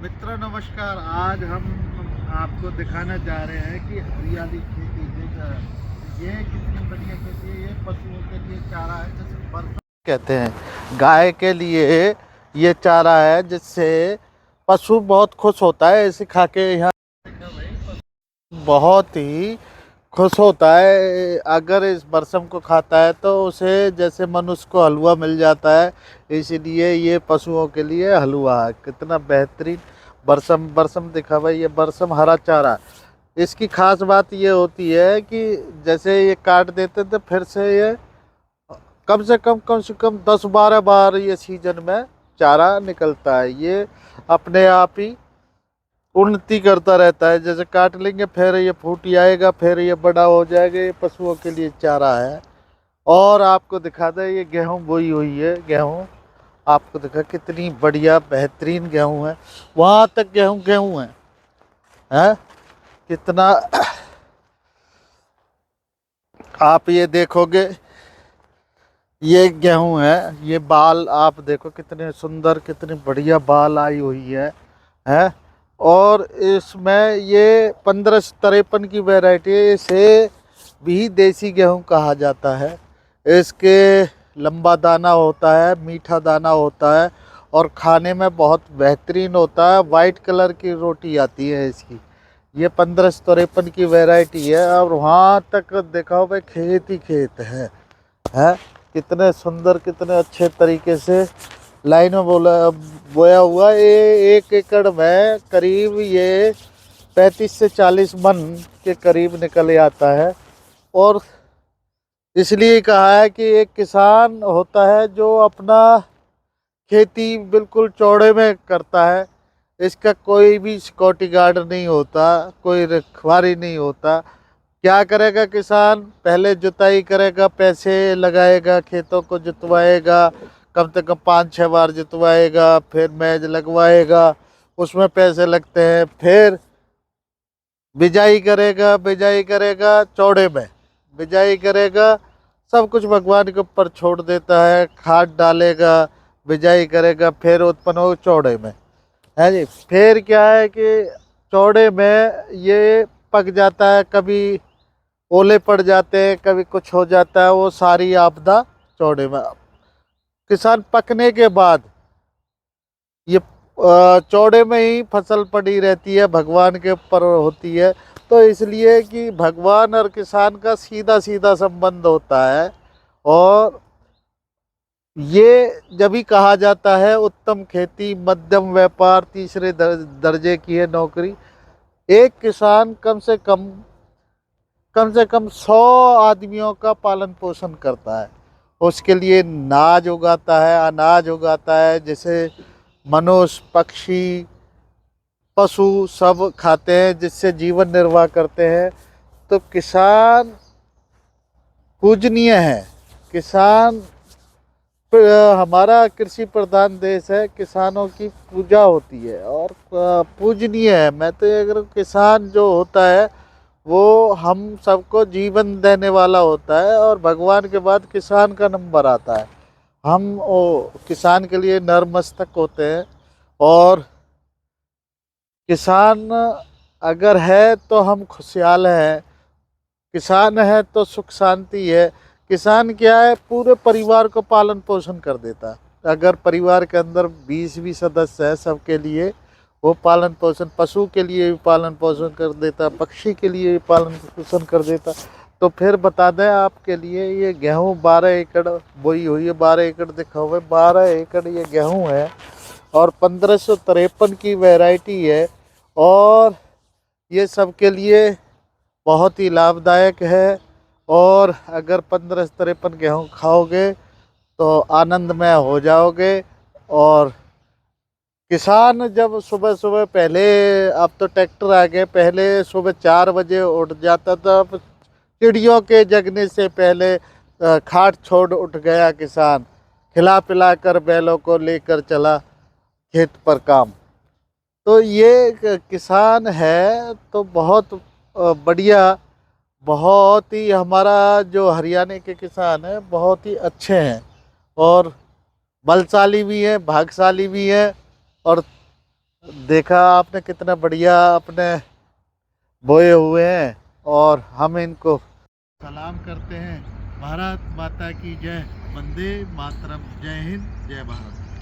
मित्रों नमस्कार। आज हम आपको दिखाना जा रहे हैं कि हरियाली खेती ये कितनी बढ़िया खेती है। ये पशुओं के लिए चारा है, जैसे बरसा कहते हैं। गाय के लिए ये चारा है, जिससे पशु बहुत खुश होता है इसे खा के। यहाँ बहुत ही खुश होता है अगर इस बरसम को खाता है तो उसे जैसे मनुष्य को हलवा मिल जाता है। इसीलिए ये पशुओं के लिए हलवा है। कितना बेहतरीन बरसम बरसम दिखा भाई। ये बरसम हरा चारा। इसकी खास बात ये होती है कि जैसे ये काट देते थे फिर से कम से कम 10-12 बार ये सीजन में चारा निकलता है। ये अपने आप ही उन्नति करता रहता है। जैसे काट लेंगे फिर ये फूट आएगा, फिर ये बड़ा हो जाएगा। ये पशुओं के लिए चारा है। और आपको दिखा दें, ये गेहूं बोई हुई है। गेहूं आपको दिखा कितनी बढ़िया बेहतरीन गेहूं है। वहां तक गेहूं गेहूं है कितना। आप ये देखोगे, ये गेहूं है। ये बाल आप देखो कितने सुंदर, कितनी बढ़िया बाल आई हुई है। और इसमें ये 1553 की वैरायटी है। इसे भी देसी गेहूं कहा जाता है। इसके लंबा दाना होता है, मीठा दाना होता है और खाने में बहुत बेहतरीन होता है। वाइट कलर की रोटी आती है इसकी। ये 1553 की वैरायटी है। और वहाँ तक देखो भाई, खेत ही खेत है। कितने सुंदर, कितने अच्छे तरीके से लाइन में बोया हुआ। ये 1 एकड़ में करीब ये 35 से 40 मन के करीब निकल आता है। और इसलिए कहा है कि एक किसान होता है जो अपना खेती बिल्कुल चौड़े में करता है। इसका कोई भी सिक्योरिटी गार्ड नहीं होता, कोई रखवारी नहीं होता। क्या करेगा किसान? पहले जुताई करेगा, पैसे लगाएगा, खेतों को जुतवाएगा, कम से कम 5-6 बार जुतवाएगा, फिर मैज लगवाएगा, उसमें पैसे लगते हैं। फिर बिजाई करेगा, बिजाई करेगा चौड़े में, बिजाई करेगा। सब कुछ भगवान के ऊपर छोड़ देता है। खाद डालेगा, बिजाई करेगा, फिर उत्पन्न हो चौड़े में, है जी। फिर क्या है कि चौड़े में ये पक जाता है, कभी ओले पड़ जाते हैं, कभी कुछ हो जाता है। वो सारी आपदा चौड़े में। किसान पकने के बाद ये चौड़े में ही फसल पड़ी रहती है, भगवान के ऊपर होती है। तो इसलिए कि भगवान और किसान का सीधा सीधा संबंध होता है। और ये जब भी कहा जाता है उत्तम खेती, मध्यम व्यापार, तीसरे दर्जे की है नौकरी। एक किसान कम से कम 100 आदमियों का पालन पोषण करता है। उसके लिए नाज उगाता है, अनाज उगाता है, जैसे मनुष्य, पक्षी, पशु सब खाते हैं, जिससे जीवन निर्वाह करते हैं। तो किसान पूजनीय है। किसान हमारा कृषि प्रधान देश है। किसानों की पूजा होती है और पूजनीय है। मैं तो अगर किसान जो होता है वो हम सबको जीवन देने वाला होता है। और भगवान के बाद किसान का नंबर आता है। हम वो किसान के लिए नतमस्तक होते हैं। और किसान अगर है तो हम खुशहाल हैं। किसान है तो सुख शांति है। किसान क्या है, पूरे परिवार को पालन पोषण कर देता है। अगर परिवार के अंदर 20 भी सदस्य है, सबके लिए वो पालन पोषण, पशु के लिए भी पालन पोषण कर देता, पक्षी के लिए भी पालन पोषण कर देता। तो फिर बता दें आपके लिए, ये गेहूँ 12 एकड़ बोई हुई है। 12 एकड़ दिखा हुआ है, 12 एकड़ ये गेहूँ है। और 1553 की वैरायटी है। और ये सबके लिए बहुत ही लाभदायक है। और अगर 1553 गेहूँ खाओगे तो आनंदमय हो जाओगे। और किसान जब सुबह सुबह, पहले, अब तो ट्रैक्टर आ गए, पहले सुबह 4 बजे उठ जाता था। अब चिड़ियों के जगने से पहले खाट छोड़ उठ गया किसान। खिला पिला कर बैलों को लेकर चला खेत पर काम। तो ये किसान है तो बहुत बढ़िया। बहुत ही हमारा जो हरियाणा के किसान हैं बहुत ही अच्छे हैं। और बलशाली भी हैं, भाग्यशाली भी हैं। और देखा आपने कितना बढ़िया अपने बोए हुए हैं, और हम इनको सलाम करते हैं। भारत माता की जय। वंदे मातरम। जय हिंद, जय भारत।